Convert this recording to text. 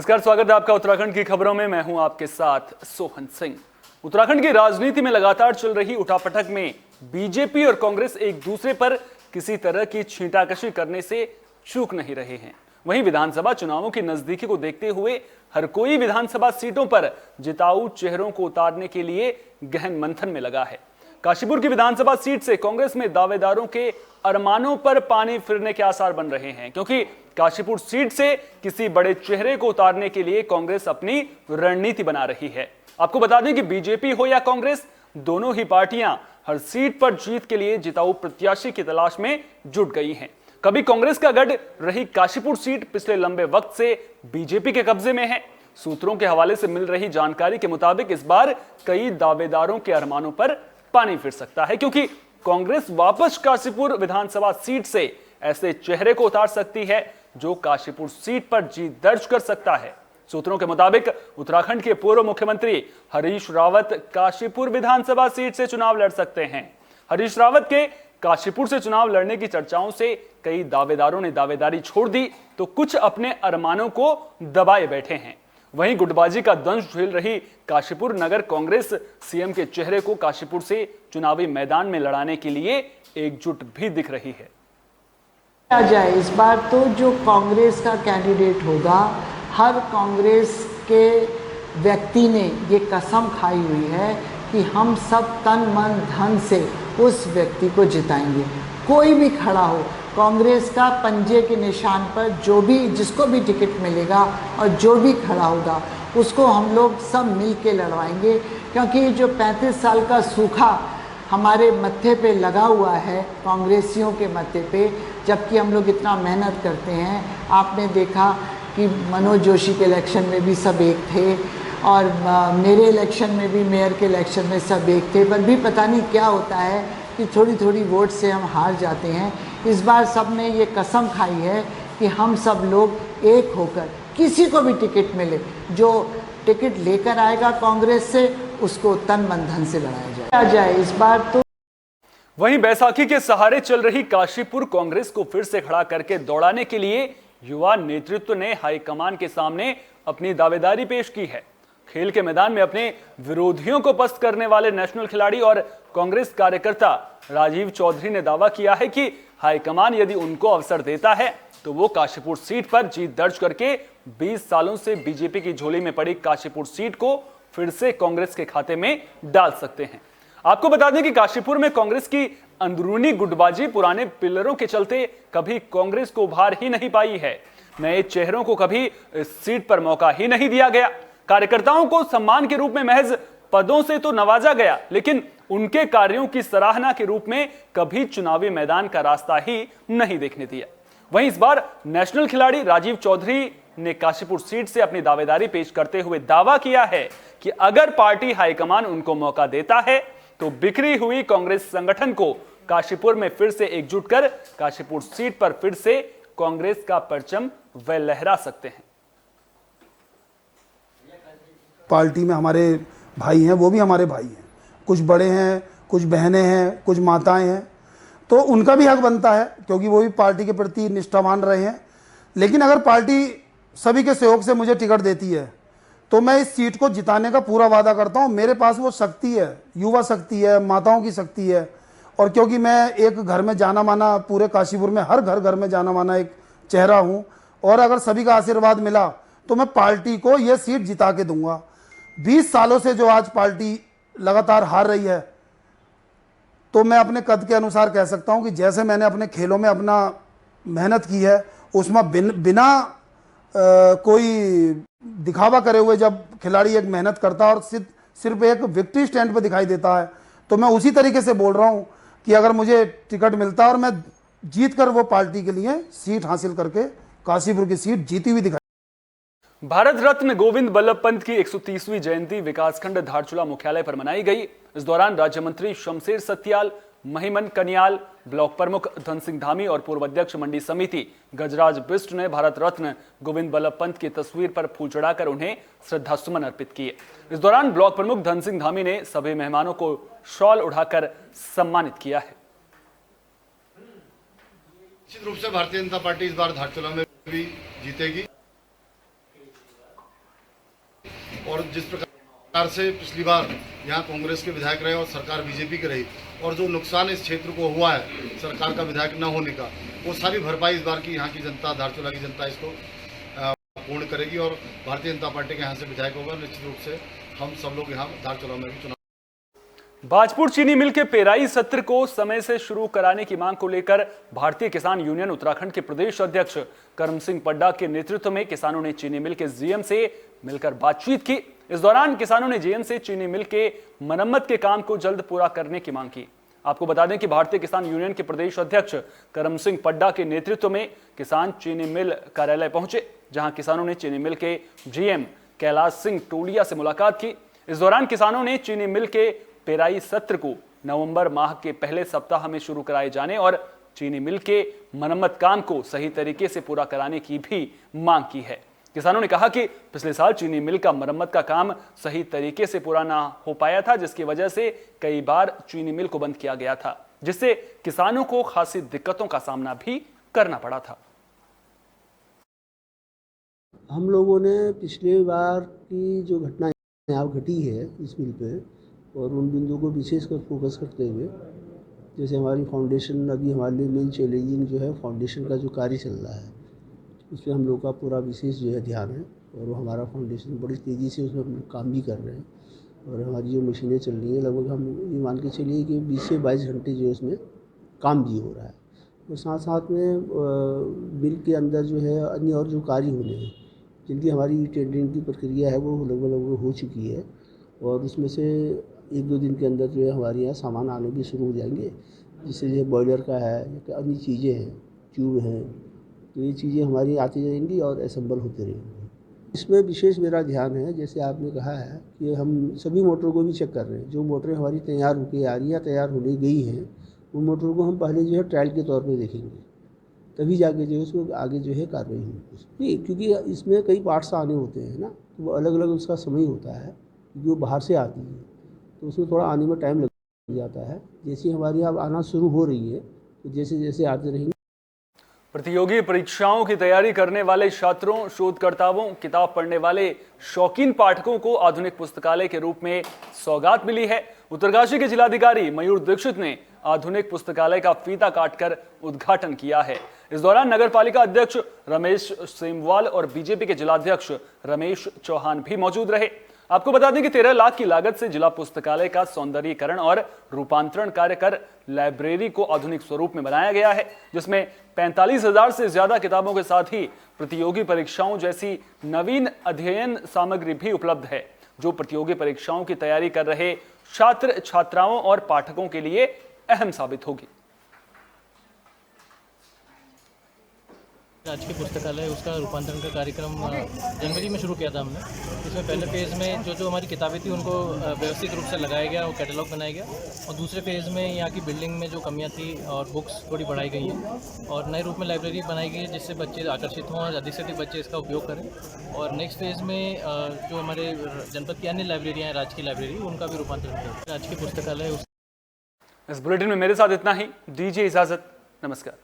नमस्कार, स्वागत है आपका उत्तराखंड की खबरों में। मैं हूं आपके साथ सोहन सिंह। उत्तराखंड की राजनीति में लगातार चल रही उठापटक में बीजेपी और कांग्रेस एक दूसरे पर किसी तरह की छींटाकशी करने से चूक नहीं रहे हैं। वहीं विधानसभा चुनावों की नजदीकी को देखते हुए हर कोई विधानसभा सीटों पर जिताऊ चेहरों को उतारने के लिए गहन मंथन में लगा है। काशीपुर की विधानसभा सीट से कांग्रेस में दावेदारों के अरमानों पर पानी फिरने के आसार बन रहे हैं, क्योंकि काशीपुर सीट से किसी बड़े चेहरे को उतारने के लिए कांग्रेस अपनी रणनीति बना रही है। आपको बता दें कि बीजेपी हो या कांग्रेस, दोनों ही पार्टियां हर सीट पर जीत के लिए जिताऊ प्रत्याशी की तलाश में जुट गई हैं। कभी कांग्रेस का गढ़ रही काशीपुर सीट पिछले लंबे वक्त से बीजेपी के कब्जे में है। सूत्रों के हवाले से मिल रही जानकारी के मुताबिक इस बार कई दावेदारों के अरमानों पर पानी फिर सकता है, क्योंकि कांग्रेस वापस काशीपुर विधानसभा सीट से ऐसे चेहरे को उतार सकती है जो काशीपुर सीट पर जीत दर्ज कर सकता है। सूत्रों के मुताबिक उत्तराखंड के पूर्व मुख्यमंत्री हरीश रावत काशीपुर विधानसभा सीट से चुनाव लड़ सकते हैं। हरीश रावत के काशीपुर से चुनाव लड़ने की चर्चाओं से कई दावेदारों ने दावेदारी छोड़ दी, तो कुछ अपने अरमानों को दबाए बैठे हैं। वहीं गुटबाजी का दंश झेल रही काशीपुर नगर कांग्रेस सीएम के चेहरे को काशीपुर से चुनावी मैदान में लड़ाने के लिए एकजुट भी दिख रही है। आ जाए इस बार तो जो कांग्रेस का कैंडिडेट होगा, हर कांग्रेस के व्यक्ति ने ये कसम खाई हुई है कि हम सब तन मन धन से उस व्यक्ति को जिताएंगे। कोई भी खड़ा हो, कांग्रेस का पंजे के निशान पर जो भी जिसको भी टिकट मिलेगा और जो भी खड़ा होगा उसको हम लोग सब मिल के लड़वाएंगे, क्योंकि जो 35 साल का सूखा हमारे मत्थे पे लगा हुआ है, कांग्रेसियों के मत्थे पे, जबकि हम लोग इतना मेहनत करते हैं। आपने देखा कि मनोज जोशी के इलेक्शन में भी सब एक थे और मेरे इलेक्शन में भी, मेयर के इलेक्शन में सब एक थे, पर भी पता नहीं क्या होता है कि थोड़ी थोड़ी वोट से हम हार जाते हैं। इस बार सब ने ये कसम खाई है कि हम सब लोग एक होकर किसी को भी टिकट मिले, जो टिकट लेकर आएगा कांग्रेस से, उसको तन मन धन से लड़ाया जाए इस बार तो। वहीं बैसाखी के सहारे चल रही काशीपुर कांग्रेस को फिर से खड़ा करके दौड़ाने के लिए युवा नेतृत्व ने हाईकमान के सामने अपनी दावेदारी पेश की है। खेल के मैदान में अपने विरोधियों को पस्त करने वाले नेशनल खिलाड़ी और कांग्रेस कार्यकर्ता राजीव चौधरी ने दावा किया है कि हाईकमान यदि उनको अवसर देता है तो वो काशीपुर सीट पर जीत दर्ज करके 20 सालों से बीजेपी की झोली में पड़ी काशीपुर सीट को फिर से कांग्रेस के खाते में डाल सकते हैं। आपको बता दें कि काशीपुर में कांग्रेस की अंदरूनी गुटबाजी पुराने पिलरों के चलते कभी कांग्रेस को उभार ही नहीं पाई है। नए चेहरों को कभी इस सीट पर मौका ही नहीं दिया गया। कार्यकर्ताओं को सम्मान के रूप में महज पदों से तो नवाजा गया, लेकिन उनके कार्यों की सराहना के रूप में कभी चुनावी मैदान का रास्ता ही नहीं देखने दिया। वहीं इस बार नेशनल खिलाड़ी राजीव चौधरी ने काशीपुर सीट से अपनी दावेदारी पेश करते हुए दावा किया है कि अगर पार्टी हाईकमान उनको मौका देता है तो बिखरी हुई कांग्रेस संगठन को काशीपुर में फिर से एकजुट कर काशीपुर सीट पर फिर से कांग्रेस का परचम वे लहरा सकते हैं। पार्टी में हमारे भाई हैं, वो भी हमारे भाई हैं, कुछ बड़े हैं, कुछ बहनें हैं, कुछ माताएं हैं, तो उनका भी हक बनता है क्योंकि वो भी पार्टी के प्रति निष्ठावान रहे हैं। लेकिन अगर पार्टी सभी के सहयोग से मुझे टिकट देती है तो मैं इस सीट को जिताने का पूरा वादा करता हूं। मेरे पास वो शक्ति है, युवा शक्ति है, माताओं की शक्ति है, और क्योंकि मैं एक घर में जाना माना, पूरे काशीपुर में हर घर में जाना माना एक चेहरा हूं, और अगर सभी का आशीर्वाद मिला तो मैं पार्टी को यह सीट जिता के दूंगा। 20 सालों से जो आज पार्टी लगातार हार रही है, तो मैं अपने कद के अनुसार कह सकता हूं कि जैसे मैंने अपने खेलों में अपना मेहनत की है, उसमें बिना कोई दिखावा करे हुए जब खिलाड़ी एक मेहनत करता है और सिर्फ एक विक्ट्री स्टैंड पर दिखाई देता है, तो मैं उसी तरीके से बोल रहा हूं कि अगर मुझे टिकट मिलता है और मैं जीत कर वो पार्टी के लिए सीट हासिल करके काशीपुर की सीट जीती हुई दिखाई। भारत रत्न गोविंद बल्लभ पंत की 130वीं जयंती विकासखंड धारचूला मुख्यालय पर मनाई गई। इस दौरान राज्य मंत्री शमशेर सत्याल, महिमन कनियाल, ब्लॉक प्रमुख धन सिंह धामी और पूर्व अध्यक्ष मंडी समिति गजराज बिष्ट ने भारत रत्न गोविंद बल्लभ पंत की तस्वीर पर फूल चढ़ाकर उन्हें श्रद्धासुमन अर्पित किए। इस दौरान ब्लॉक प्रमुख धन सिंह धामी ने सभी मेहमानों को शॉल उठाकर सम्मानित किया है। निश्चित रूप से भारतीय जनता पार्टी इस बार धारचूला में भी जीतेगी। और जिस प्रकार से पिछली बार यहाँ कांग्रेस के विधायक रहे और सरकार बीजेपी की रही, और जो नुकसान इस क्षेत्र को हुआ है सरकार का विधायक न होने का, वो सारी भरपाई इस बार की यहाँ की जनता, धारचूला की जनता इसको पूर्ण करेगी और भारतीय जनता पार्टी के यहाँ से विधायक होगा। निश्चित रूप से हम सब लोग यहाँ धारचूला में भी चुनाव। बाजपुर चीनी मिल के पेराई सत्र को समय से शुरू कराने की मांग को लेकर भारतीय किसान यूनियन उत्तराखंड के प्रदेश अध्यक्ष करम सिंह पड्डा के नेतृत्व में किसानों ने चीनी मिल के जीएम से मिलकर बातचीत की। इस दौरान किसानों ने जीएम से चीनी मिल के मरम्मत के काम को जल्द पूरा करने की मांग की। आपको बता दें कि भारतीय किसान यूनियन के प्रदेश अध्यक्ष करम सिंह पड्डा के नेतृत्व में किसान चीनी मिल कार्यालय पहुंचे, जहां किसानों ने चीनी मिल के जीएम कैलाश सिंह टोलिया से मुलाकात की। इस दौरान किसानों ने चीनी मिल के पेराई सत्र को नवंबर माह के पहले सप्ताह में शुरू कराए जाने और चीनी मिल के मरम्मत काम को सही तरीके से पूरा कराने की भी मांग की है। किसानों ने कहा कि पिछले साल चीनी मिल का मरम्मत का काम सही तरीके से पूरा ना हो पाया था, जिसकी वजह से कई बार चीनी मिल को बंद किया गया था, जिससे किसानों को खासी दिक्कतों का सामना भी करना पड़ा था। हम लोगों ने पिछले बार की जो घटना यहाँ घटी है इस मिल पे, और उन बिंदुओं को विशेषकर फोकस करते हुए, जैसे हमारी फाउंडेशन, अभी हमारे लिए मेन चैलेंजिंग जो है फाउंडेशन का जो कार्य चल रहा है, उस पर हम लोग का पूरा विशेष जो है ध्यान है, और वो हमारा फाउंडेशन बड़ी तेज़ी से उसमें हम लोग काम भी कर रहे हैं। और हमारी जो मशीनें चल रही हैं, लगभग हम ये मान के चलिए कि 20 से 22 घंटे जो है उसमें काम भी हो रहा है। और साथ साथ में मिल के अंदर जो है अन्य और जो कार्य होने हैं, जिनकी हमारी टेंडरिंग की प्रक्रिया है वो लगभग हो चुकी है, और उसमें से 1-2 दिन के अंदर जो है हमारे यहाँ सामान आने भी शुरू हो जाएंगे, जिससे जो बॉयलर का है या अन्य चीज़ें हैं, ट्यूब हैं, तो ये चीज़ें हमारी आती जाएंगी और असेंबल होते रहेंगे। इसमें विशेष मेरा ध्यान है, जैसे आपने कहा है कि हम सभी मोटरों को भी चेक कर रहे हैं। जो मोटरें हमारी तैयार होकर आ रही या तैयार होने गई हैं, उन मोटरों को हम पहले जो है ट्रायल के तौर पर देखेंगे, तभी जाके जो है उसको आगे जो है कार्रवाई होगी। नहीं, क्योंकि इसमें कई पार्ट्स आने होते हैं ना, तो वो अलग अलग उसका समय होता है, क्योंकि वो बाहर से आती है, तो उसमें थोड़ा आने में टाइम लग जाता है। जैसे हमारी अब आना शुरू हो रही है, तो जैसे जैसे आते रहेंगे। प्रतियोगी परीक्षाओं की तैयारी करने वाले छात्रों, शोधकर्ताओं, किताब पढ़ने वाले शौकीन पाठकों को आधुनिक पुस्तकालय के रूप में सौगात मिली है। उत्तरकाशी के जिलाधिकारी मयूर दीक्षित ने आधुनिक पुस्तकालय का फीता काटकर उद्घाटन किया है। इस दौरान नगर पालिका अध्यक्ष रमेश सेमवाल और बीजेपी के जिलाध्यक्ष रमेश चौहान भी मौजूद रहे। आपको बता दें कि 13 लाख की लागत से जिला पुस्तकालय का सौंदर्यीकरण और रूपांतरण कार्य कर लाइब्रेरी को आधुनिक स्वरूप में बनाया गया है, जिसमें 45,000 से ज्यादा किताबों के साथ ही प्रतियोगी परीक्षाओं जैसी नवीन अध्ययन सामग्री भी उपलब्ध है, जो प्रतियोगी परीक्षाओं की तैयारी कर रहे छात्र छात्राओं और पाठकों के लिए अहम साबित होगी। आज के पुस्तकालय उसका रूपांतरण का कार्यक्रम जनवरी में शुरू किया था हमने। इसमें पहले फेज़ में जो हमारी किताबें थी उनको व्यवस्थित रूप से लगाया गया और कैटलॉग बनाया गया, और दूसरे फेज़ में यहाँ की बिल्डिंग में जो कमियाँ थी और बुक्स थोड़ी बढ़ाई गई हैं, और नए रूप में लाइब्रेरी बनाई गई है, जिससे बच्चे आकर्षित हों और अधिक से अधिक बच्चे इसका उपयोग करें। और नेक्स्ट फेज़ में जो हमारे जनपद की अन्य लाइब्रेरियाँ हैं, राज्य की लाइब्रेरी, उनका भी रूपांतरण करें। आज की पुस्तकालय। इस बुलेटिन में मेरे साथ इतना ही। दीजिए इजाजत। नमस्कार।